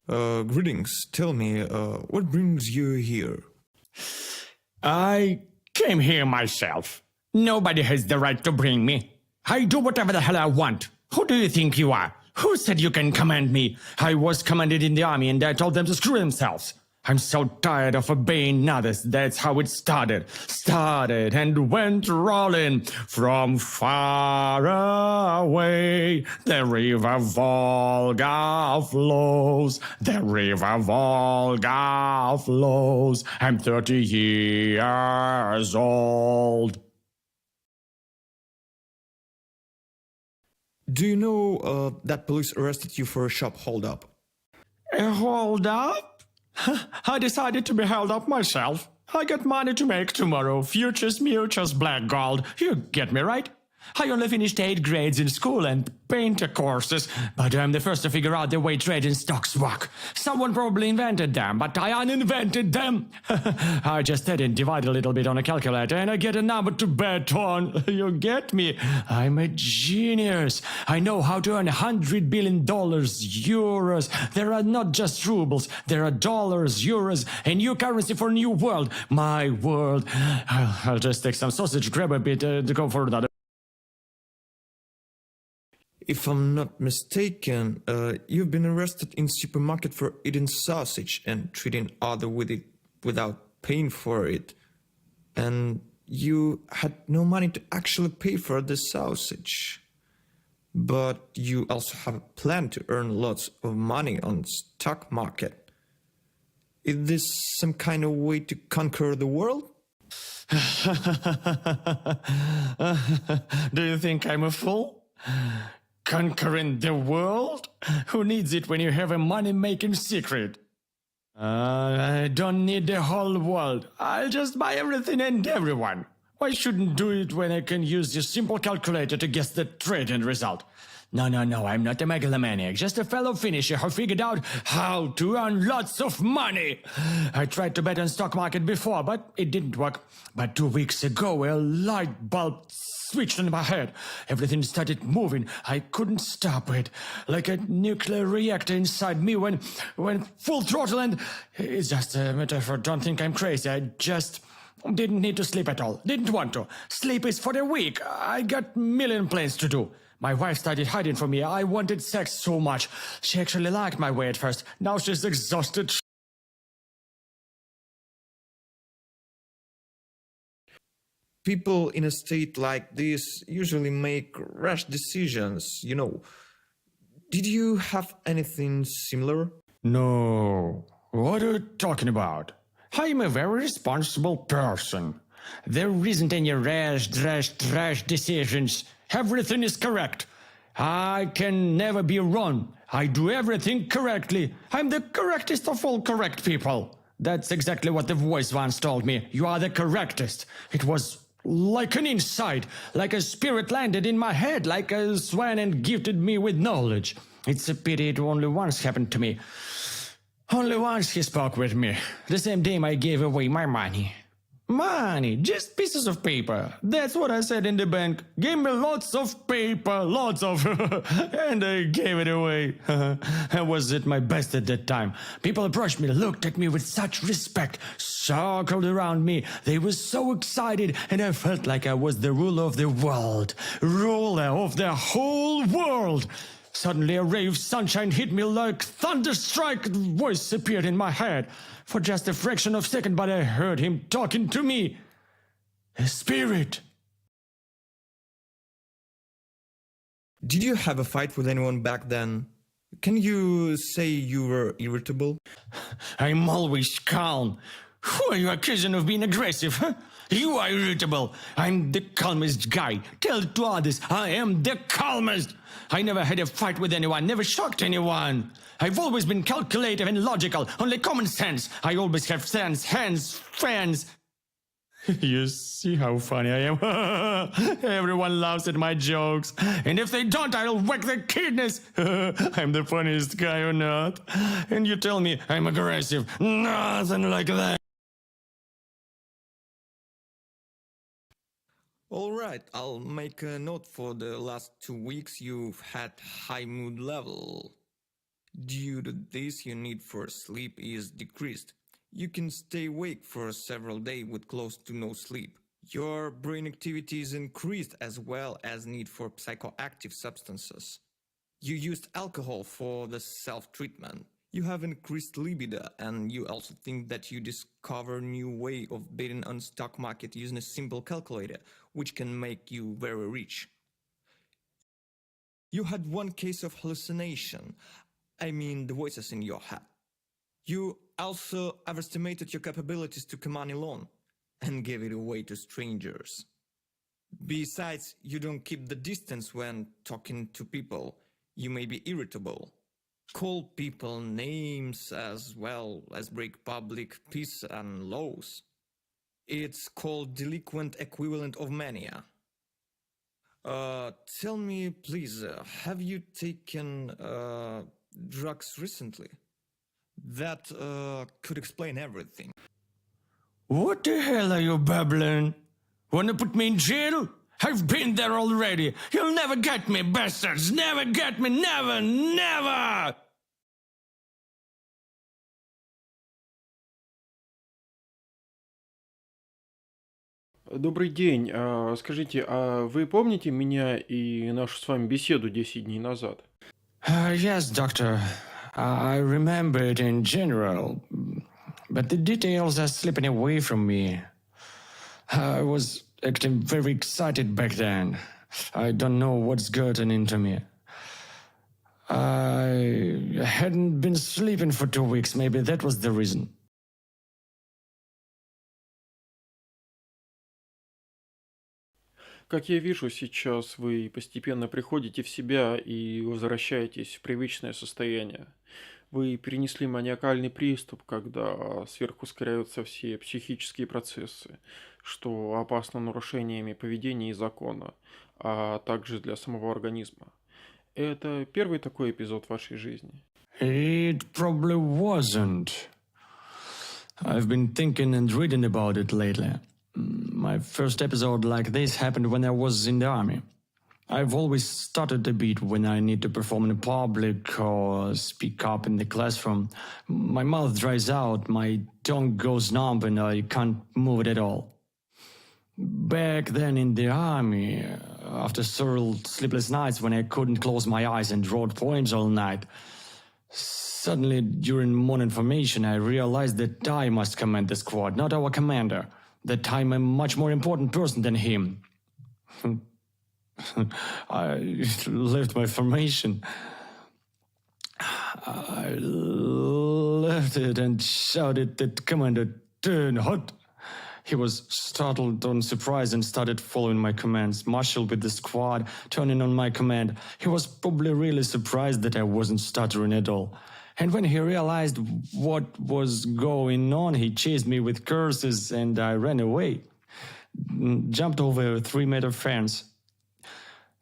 Greetings. Tell me, what brings you here? I came here myself. Nobody has the right to bring me. I do whatever the hell I want. Who do you think you are? Who said you can command me? I was commanded in the army and I told them to screw themselves. I'm so tired of obeying others. That's how it started. Started and went rolling from far away. The river Volga flows. The river Volga flows. I'm 30 years old. Do you know that police arrested you for a shop holdup? Hold up? I decided to be held up myself. I got money to make tomorrow. Futures, mutures, black gold. You get me, right? I only finished 8 grades in school and painter courses, but I'm the first to figure out the way trading stocks work. Someone probably invented them, but I uninvented them. I just add and divide a little bit on a calculator and I get a number to bet on. You get me? I'm a genius. I know how to earn $100 billion, euros. There are not just rubles, there are dollars, euros, and new currency for new world. My world. I'll just take some sausage, grab a bit to go for another. If I'm not mistaken, you've been arrested in supermarket for eating sausage and treating other with it without paying for it. And you had no money to actually pay for the sausage. But you also have a plan to earn lots of money on stock market. Is this some kind of way to conquer the world? Do you think I'm a fool? Conquering the world? Who needs it when you have a money-making secret? I don't need the whole world. I'll just buy everything and everyone. Why shouldn't do it when I can use this simple calculator to guess the trading result? No, I'm not a megalomaniac, just a fellow finisher who figured out how to earn lots of money. I tried to bet on stock market before, but it didn't work. But 2 weeks ago, a light bulb switched in my head. Everything started moving. I couldn't stop it. Like a nuclear reactor inside me when full throttle, and it's just a metaphor. Don't think I'm crazy. I just didn't need to sleep at all. Didn't want to. Sleep is for the weak. I got million plans to do. My wife started hiding from me. I wanted sex so much. She actually liked my way at first. Now she's exhausted. People in a state like this usually make rash decisions, you know. Did you have anything similar? No. What are you talking about? I'm a very responsible person. There isn't any rash decisions. Everything is correct. I can never be wrong. I do everything correctly. I'm the correctest of all correct people. That's exactly what the voice once told me. You are the correctest. It was like an insight, like a spirit landed in my head, like a swan and gifted me with knowledge. It's a pity it only once happened to me. Only once he spoke with me. The same day I gave away my money. Money, just pieces of paper. That's what I said in the bank. Give me lots of paper, lots of. And I gave it away. I was at my best at that time. People approached me, looked at me with such respect, circled around me. They were so excited, and I felt like I was the ruler of the world. Ruler of the whole world. Suddenly a ray of sunshine hit me like thunderstrike. Voice appeared in my head. For just a fraction of a second, but I heard him talking to me. A spirit. Did you have a fight with anyone back then? Can you say you were irritable? I'm always calm. Who are you accusing of being aggressive, huh? You are irritable. I'm the calmest guy. Tell it to others. I am the calmest. I never had a fight with anyone, never shocked anyone. I've always been calculative and logical, only common sense. I always have sense, hands, friends. You see how funny I am? Everyone laughs at my jokes. And if they don't, I'll whack their kidneys. I'm the funniest guy or not. And you tell me I'm aggressive. Nothing like that. Alright, I'll make a note for the last 2 weeks you've had high mood level. Due to this, your need for sleep is decreased. You can stay awake for several days with close to no sleep. Your brain activity is increased as well as need for psychoactive substances. You used alcohol for the self-treatment. You have increased libido, and you also think that you discover new way of bidding on stock market using a simple calculator, which can make you very rich. You had one case of hallucination. I mean, the voices in your head. You also overestimated your capabilities to command a loan and gave it away to strangers. Besides, you don't keep the distance when talking to people. You may be irritable. Call people names as well as break public peace and laws. It's called delinquent equivalent of mania. Tell me, please, have you taken drugs recently? That could explain everything. What the hell are you babbling? Wanna put me in jail? I've been there already. You'll never get me, bastards! Never get me! Never! Never! Добрый день. Скажите, а вы помните меня и нашу с вами беседу 10 дней назад? Yes, doctor. I remember it in general, but the details are slipping away from me. I was acting very excited back then. I don't know what's gotten into me. I hadn't been sleeping for 2 weeks. Maybe that was the reason. Как я вижу, сейчас вы постепенно приходите в себя и возвращаетесь в привычное состояние. Вы перенесли маниакальный приступ, когда сверхускоряются все психические процессы, что опасно нарушениями поведения и закона, а также для самого организма. Это первый такой эпизод в вашей жизни. It probably wasn't. I've been thinking and reading about it lately. My first episode like this happened when I was in the army. I've always stuttered a bit when I need to perform in public or speak up in the classroom. My mouth dries out, my tongue goes numb, and I can't move it at all. Back then in the army, after several sleepless nights when I couldn't close my eyes and wrote poems all night, suddenly during morning formation I realized that I must command the squad, not our commander. That I'm a much more important person than him. I left my formation. I left it and shouted that Commander turn hot. He was startled and surprised and started following my commands, marshaled with the squad, turning on my command. He was probably really surprised that I wasn't stuttering at all. And when he realized what was going on, he chased me with curses and I ran away. Jumped over a 3-meter fence.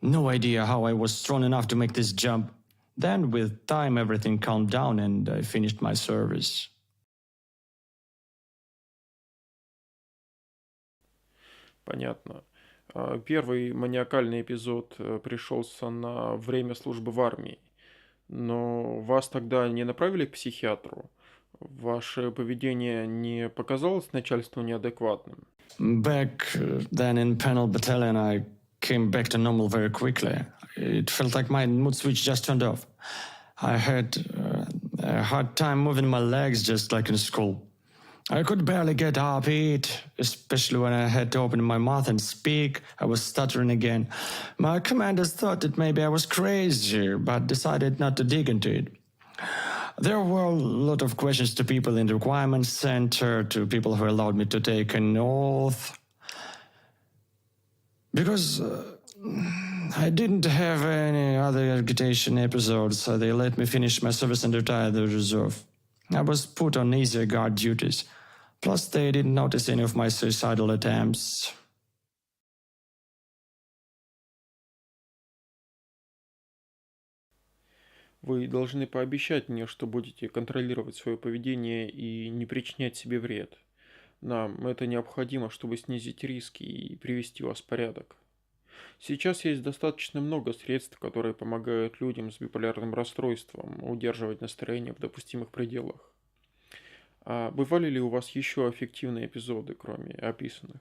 No idea how I was strong enough to make this jump. Then, with time, everything calmed down and I finished my service. Понятно. Первый маниакальный эпизод пришелся на время службы в армии. Но вас тогда не направили к психиатру? Ваше поведение не показалось начальству неадекватным? Back then in Panel Battalion, I came back to normal very quickly. It felt like my mood switch just turned off. I had a hard time moving my legs just like in school. I could barely get up, eat, especially when I had to open my mouth and speak. I was stuttering again. My commanders thought that maybe I was crazy, but decided not to dig into it. There were a lot of questions to people in the requirements center, to people who allowed me to take an oath. Because I didn't have any other agitation episodes, so they let me finish my service and retire the reserve. I was put on easier guard duties. Plus, they didn't notice any of my suicidal attempts. Вы должны пообещать мне, что будете контролировать свое поведение и не причинять себе вред. Нам это необходимо, чтобы снизить риски и привести вас в порядок. Сейчас есть достаточно много средств, которые помогают людям с биполярным расстройством удерживать настроение в допустимых пределах. А бывали ли у вас еще аффективные эпизоды, кроме описанных?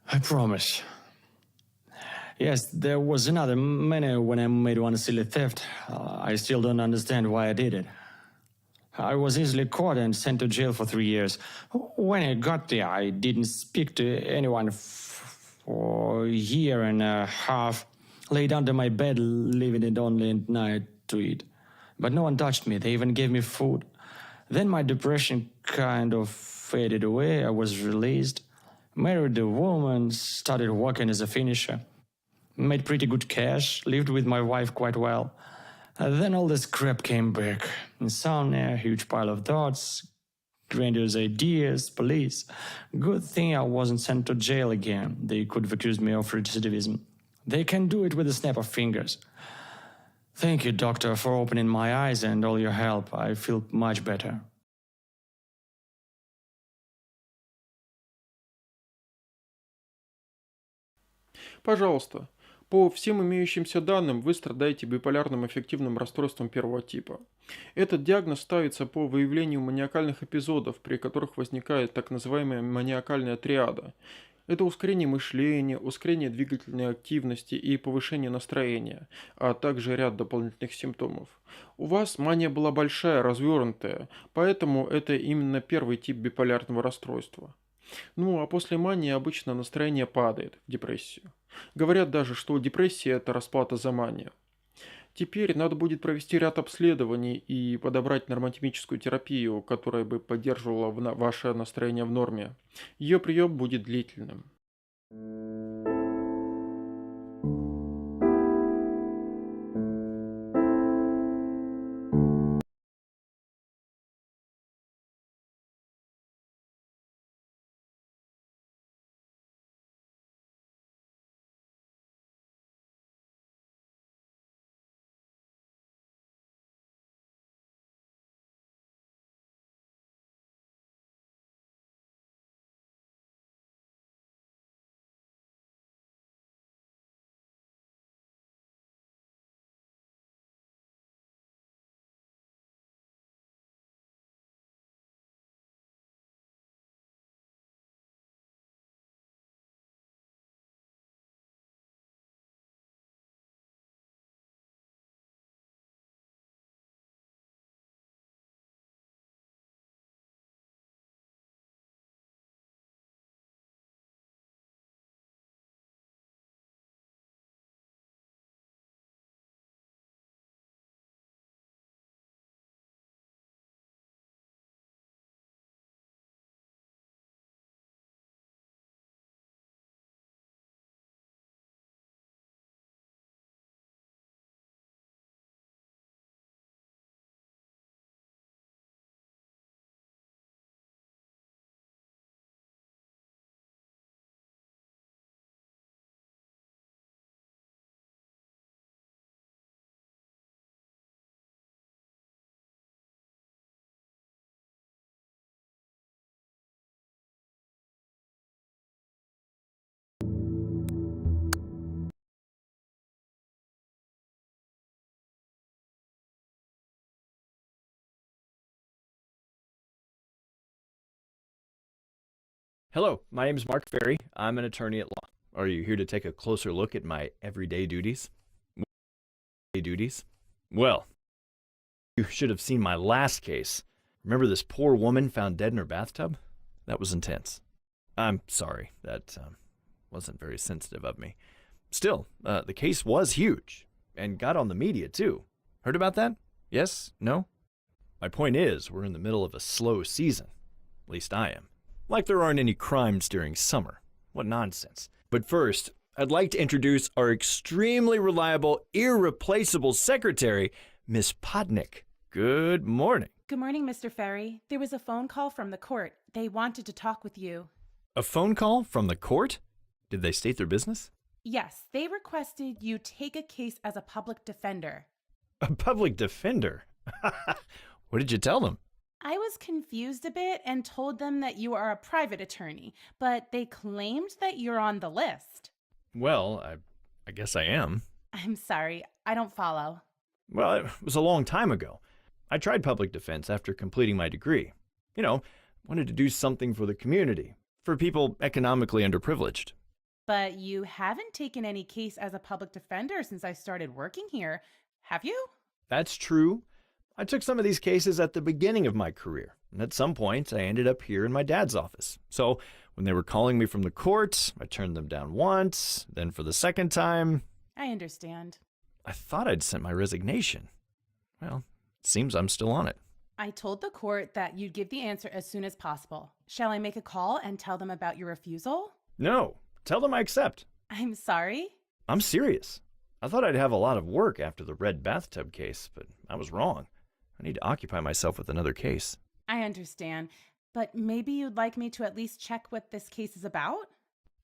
I promise. Yes, there was another manner when I made one silly theft. I still don't understand why I did it. I was easily caught and sent to jail for 3 years. When I got there, I didn't speak to anyone for a year and a half. Laid under my bed, leaving it only at night to eat. But no one touched me. They even gave me food. Then my depression kind of faded away. I was released, married a woman, started working as a finisher, made pretty good cash, lived with my wife quite well. Then all this crap came back. Insomnia, huge pile of thoughts, grandiose ideas, police. Good thing I wasn't sent to jail again. They could have accused me of recidivism. They can do it with a snap of fingers. Thank you, doctor, for opening my eyes and all your help. I feel much better. Пожалуйста, по всем имеющимся данным вы страдаете биполярным аффективным расстройством первого типа. Этот диагноз ставится по выявлению маниакальных эпизодов, при которых возникает так называемая маниакальная триада. Это ускорение мышления, ускорение двигательной активности и повышение настроения, а также ряд дополнительных симптомов. У вас мания была большая, развернутая, поэтому это именно первый тип биполярного расстройства. Ну, а после мании обычно настроение падает в депрессию. Говорят даже, что депрессия – это расплата за манию. Теперь надо будет провести ряд обследований и подобрать нормотипическую терапию, которая бы поддерживала ваше настроение в норме. Ее прием будет длительным. Hello, my name is Mark Ferry. I'm an attorney at law. Are you here to take a closer look at my everyday duties? Well, you should have seen my last case. Remember this poor woman found dead in her bathtub? That was intense. I'm sorry, that wasn't very sensitive of me. Still, the case was huge and got on the media too. Heard about that? Yes? No? My point is, we're in the middle of a slow season. At least I am. Like there aren't any crimes during summer. What nonsense. But first, I'd like to introduce our extremely reliable, irreplaceable secretary, Miss Podnick. Good morning. Good morning, Mr. Ferry. There was a phone call from the court. They wanted to talk with you. A phone call from the court? Did they state their business? Yes, they requested you take a case as a public defender. A public defender? What did you tell them? I was confused a bit and told them that you are a private attorney, but they claimed that you're on the list. Well, I guess I am. I'm sorry, I don't follow. Well, it was a long time ago. I tried public defense after completing my degree. You know, wanted to do something for the community, for people economically underprivileged. But you haven't taken any case as a public defender since I started working here, have you? That's true. I took some of these cases at the beginning of my career, and at some point I ended up here in my dad's office. So when they were calling me from the court, I turned them down once, then for the second time. I understand. I thought I'd sent my resignation. Well, it seems I'm still on it. I told the court that you'd give the answer as soon as possible. Shall I make a call and tell them about your refusal? No, tell them I accept. I'm sorry. I'm serious. I thought I'd have a lot of work after the red bathtub case, but I was wrong. I need to occupy myself with another case. I understand, but maybe you'd like me to at least check what this case is about?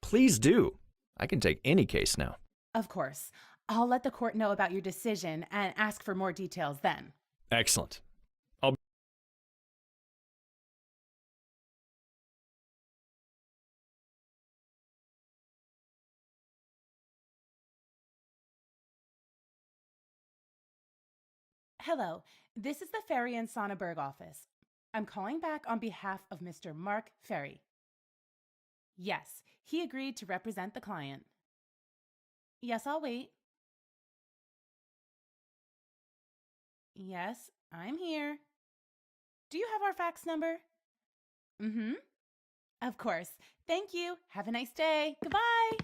Please do. I can take any case now. Of course. I'll let the court know about your decision and ask for more details then. Excellent. Hello, this is the Ferry and Sonneberg office. I'm calling back on behalf of Mr. Mark Ferry. Yes, he agreed to represent the client. Yes, I'll wait. Yes, I'm here. Do you have our fax number? Mm-hmm. Of course. Thank you. Have a nice day. Goodbye.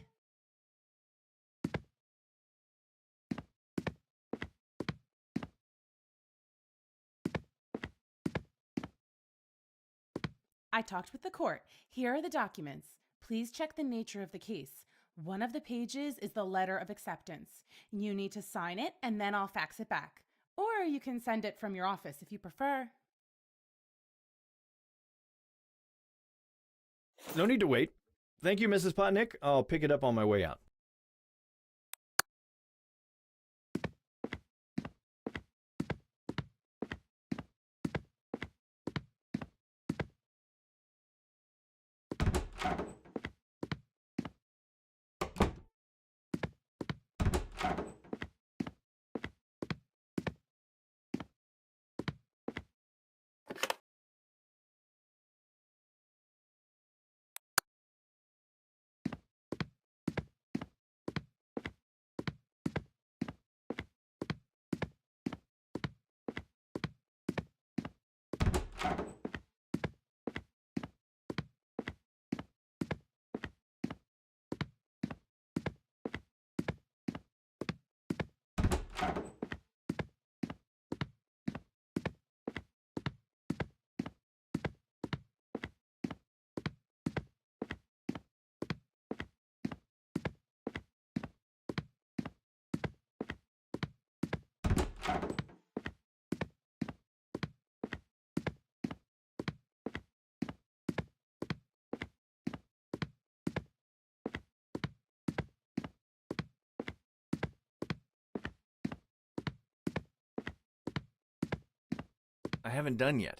I talked with the court. Here are the documents. Please check the nature of the case. One of the pages is the letter of acceptance. You need to sign it and then I'll fax it back. Or you can send it from your office if you prefer. No need to wait. Thank you, Mrs. Potnick. I'll pick it up on my way out. I haven't done yet.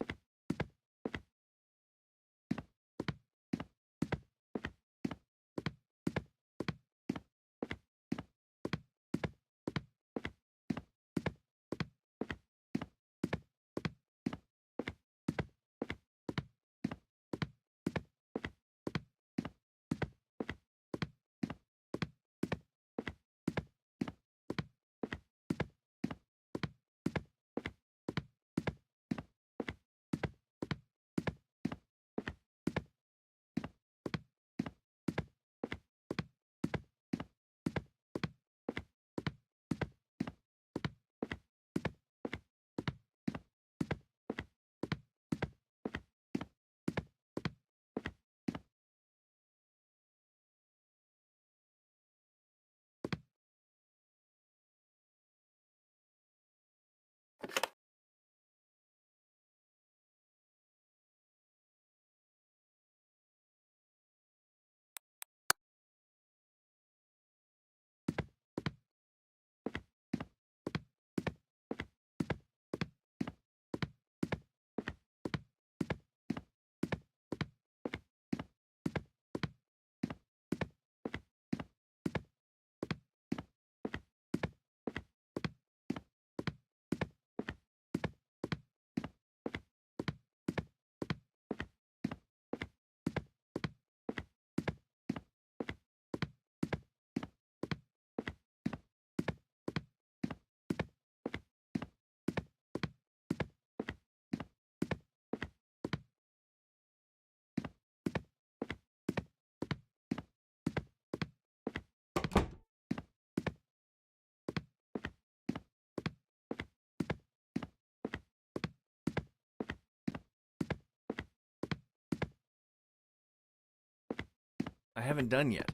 I haven't done yet.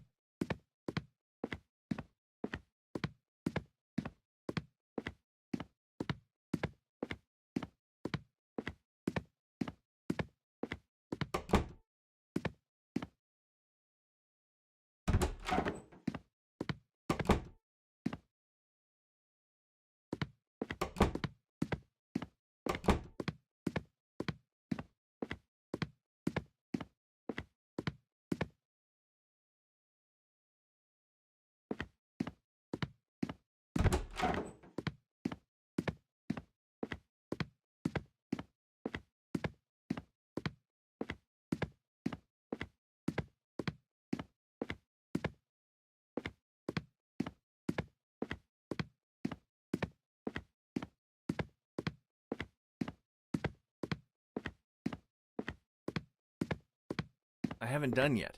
I haven't done yet.